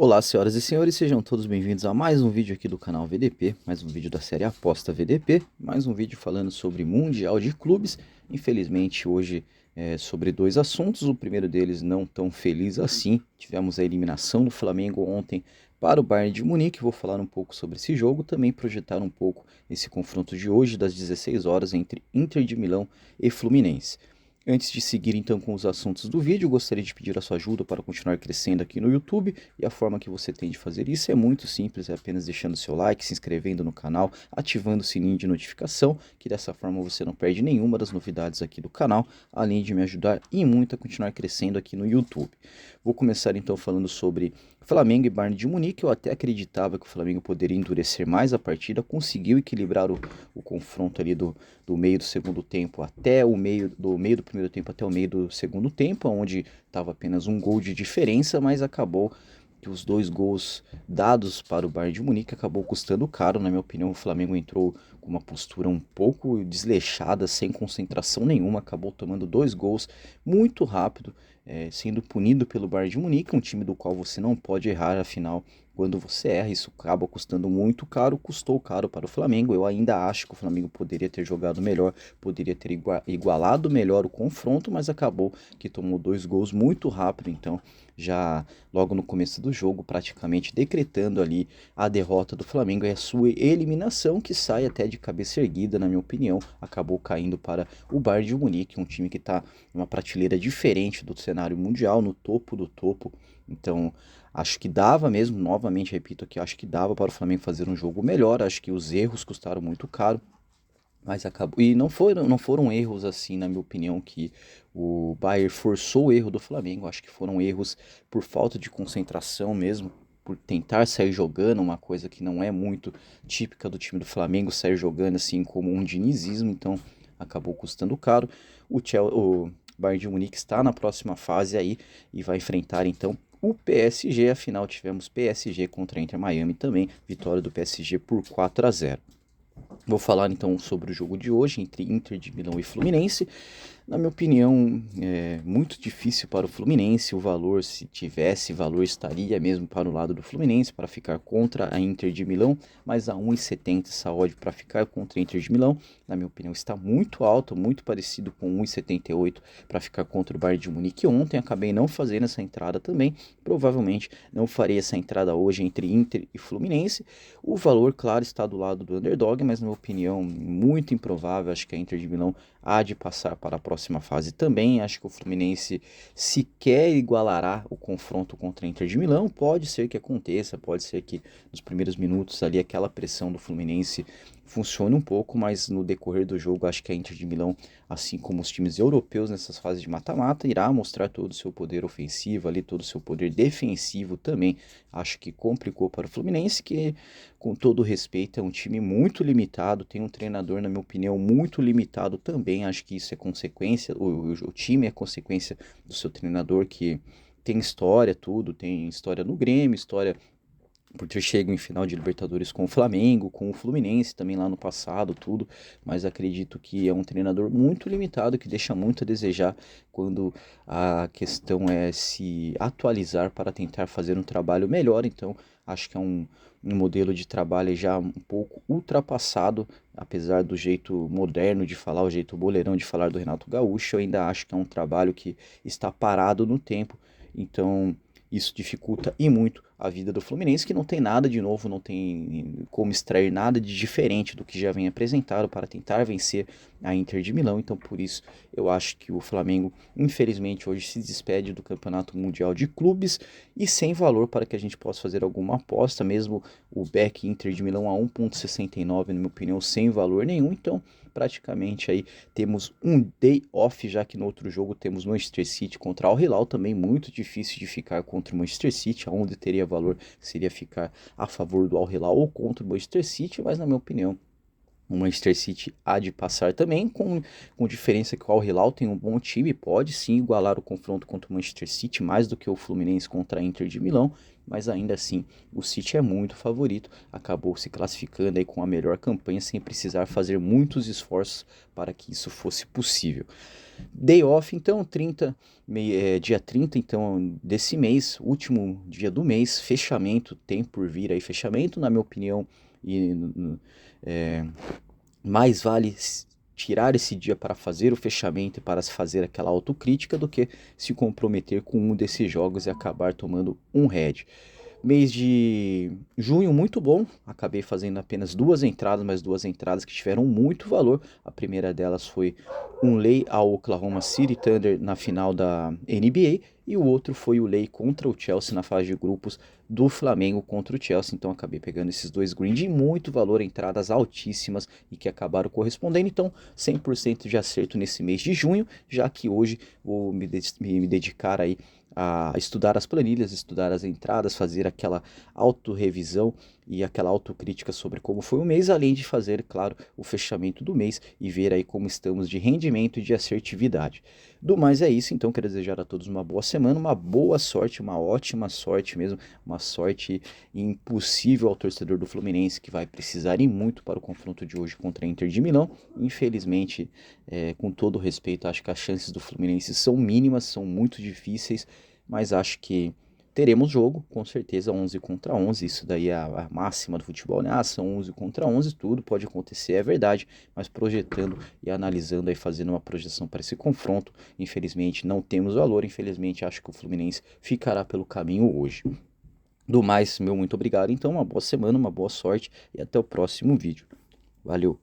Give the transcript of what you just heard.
Olá, senhoras e senhores, sejam todos bem-vindos a mais um vídeo aqui do canal VDP, mais um vídeo da série Aposta VDP, mais um vídeo falando sobre Mundial de Clubes. Infelizmente hoje é sobre dois assuntos, o primeiro deles não tão feliz assim, tivemos a eliminação do Flamengo ontem para o Bayern de Munique. Vou falar um pouco sobre esse jogo, também projetar um pouco esse confronto de hoje das 16 horas entre Inter de Milão e Fluminense. Antes de seguir então com os assuntos do vídeo, gostaria de pedir a sua ajuda para continuar crescendo aqui no YouTube, e a forma que você tem de fazer isso é muito simples, é apenas deixando seu like, se inscrevendo no canal, ativando o sininho de notificação, que dessa forma você não perde nenhuma das novidades aqui do canal, além de me ajudar e muito a continuar crescendo aqui no YouTube. Vou começar então falando sobre Flamengo e Bayern de Munique. Eu até acreditava que o Flamengo poderia endurecer mais a partida, conseguiu equilibrar o confronto ali do meio do segundo tempo até o meio do primeiro tempo até o meio do segundo tempo, onde estava apenas um gol de diferença, mas acabou que os dois gols dados para o Bayern de Munique acabou custando caro. Na minha opinião, o Flamengo entrou com uma postura um pouco desleixada, sem concentração nenhuma, acabou tomando dois gols muito rápido, sendo punido pelo Bayern de Munique, um time do qual você não pode errar, afinal, quando você erra, isso acaba custando muito caro, custou caro para o Flamengo. Eu ainda acho que o Flamengo poderia ter jogado melhor, poderia ter igualado melhor o confronto, mas acabou que tomou dois gols muito rápido, então já logo no começo do jogo, praticamente decretando ali a derrota do Flamengo e a sua eliminação, que sai até de cabeça erguida, na minha opinião, acabou caindo para o Bayern de Munique, um time que está numa prateleira diferente do cenário mundial, no topo do topo. Então acho que dava mesmo, novamente repito aqui, acho que dava para o Flamengo fazer um jogo melhor. Acho que os erros custaram muito caro, mas acabou. E não foram erros assim, na minha opinião, que o Bayern forçou o erro do Flamengo. Acho que foram erros por falta de concentração mesmo, por tentar sair jogando, uma coisa que não é muito típica do time do Flamengo, sair jogando assim como um dinizismo, então acabou custando caro. O Bayern de Munique está na próxima fase aí e vai enfrentar então o PSG. Afinal, tivemos PSG contra Inter Miami também, vitória do PSG por 4-0. Vou falar então sobre o jogo de hoje entre Inter de Milão e Fluminense. Na minha opinião, é muito difícil para o Fluminense. O valor, se tivesse valor, estaria mesmo para o lado do Fluminense, para ficar contra a Inter de Milão, mas a 1,70 essa odd para ficar contra a Inter de Milão, na minha opinião, está muito alto, muito parecido com 1,78 para ficar contra o Bayern de Munique. Ontem acabei não fazendo essa entrada também, provavelmente não farei essa entrada hoje entre Inter e Fluminense. O valor, claro, está do lado do underdog, mas na minha opinião, muito improvável. Acho que a Inter de Milão há de passar para a próxima fase também. Acho que o Fluminense sequer igualará o confronto contra a Inter de Milão. Pode ser que aconteça, pode ser que nos primeiros minutos ali aquela pressão do Fluminense funcione um pouco, mas no decorrer do jogo acho que a Inter de Milão, assim como os times europeus nessas fases de mata-mata, irá mostrar todo o seu poder ofensivo ali, todo o seu poder defensivo também. Acho que complicou para o Fluminense, que, com todo respeito, é um time muito limitado, tem um treinador, na minha opinião, muito limitado também. Acho que isso é consequência, o time é consequência do seu treinador, que tem história, tudo, tem história no Grêmio, história por ter chegado em final de Libertadores com o Flamengo, com o Fluminense também lá no passado, tudo, mas acredito que é um treinador muito limitado, que deixa muito a desejar quando a questão é se atualizar para tentar fazer um trabalho melhor. Então acho que é um modelo de trabalho já um pouco ultrapassado, apesar do jeito moderno de falar, o jeito boleirão de falar do Renato Gaúcho. Eu ainda acho que é um trabalho que está parado no tempo, então isso dificulta e muito a vida do Fluminense, que não tem nada de novo, não tem como extrair nada de diferente do que já vem apresentado para tentar vencer a Inter de Milão. Então, por isso, eu acho que o Flamengo, infelizmente, hoje se despede do Campeonato Mundial de Clubes e sem valor para que a gente possa fazer alguma aposta, mesmo o back Inter de Milão a 1,69, na minha opinião, sem valor nenhum. Então, praticamente aí temos um day off, já que no outro jogo temos Manchester City contra Al Hilal, também muito difícil de ficar contra o Manchester City, onde teria valor seria ficar a favor do Al Hilal ou contra o Manchester City, mas na minha opinião O Manchester City há de passar também, com diferença que o Al Hilal tem um bom time, pode sim igualar o confronto contra o Manchester City, mais do que o Fluminense contra a Inter de Milão, mas ainda assim o City é muito favorito, acabou se classificando aí com a melhor campanha sem precisar fazer muitos esforços para que isso fosse possível. Day off, então, dia 30 então, desse mês, último dia do mês, fechamento, tem por vir aí fechamento, na minha opinião, e é, mais vale tirar esse dia para fazer o fechamento e para fazer aquela autocrítica do que se comprometer com um desses jogos e acabar tomando um head. Mês de junho muito bom, acabei fazendo apenas duas entradas, mas duas entradas que tiveram muito valor. A primeira delas foi um lay ao Oklahoma City Thunder na final da NBA e o outro foi o lay contra o Chelsea na fase de grupos do Flamengo contra o Chelsea. Então acabei pegando esses dois green de muito valor, entradas altíssimas e que acabaram correspondendo. Então 100% de acerto nesse mês de junho, já que hoje vou me dedicar aí a estudar as planilhas, estudar as entradas, fazer aquela autorrevisão e aquela autocrítica sobre como foi o mês, além de fazer, claro, o fechamento do mês e ver aí como estamos de rendimento e de assertividade. Do mais é isso, então quero desejar a todos uma boa semana, uma boa sorte, uma ótima sorte mesmo, uma sorte impossível ao torcedor do Fluminense que vai precisar ir muito para o confronto de hoje contra a Inter de Milão. Infelizmente, com todo respeito, acho que as chances do Fluminense são mínimas, são muito difíceis, mas acho que teremos jogo, com certeza 11 contra 11, isso daí é a máxima do futebol, né? São 11 contra 11, tudo pode acontecer, é verdade, mas projetando e analisando aí, fazendo uma projeção para esse confronto, infelizmente não temos valor, infelizmente acho que o Fluminense ficará pelo caminho hoje. Do mais, meu muito obrigado, então uma boa semana, uma boa sorte e até o próximo vídeo. Valeu!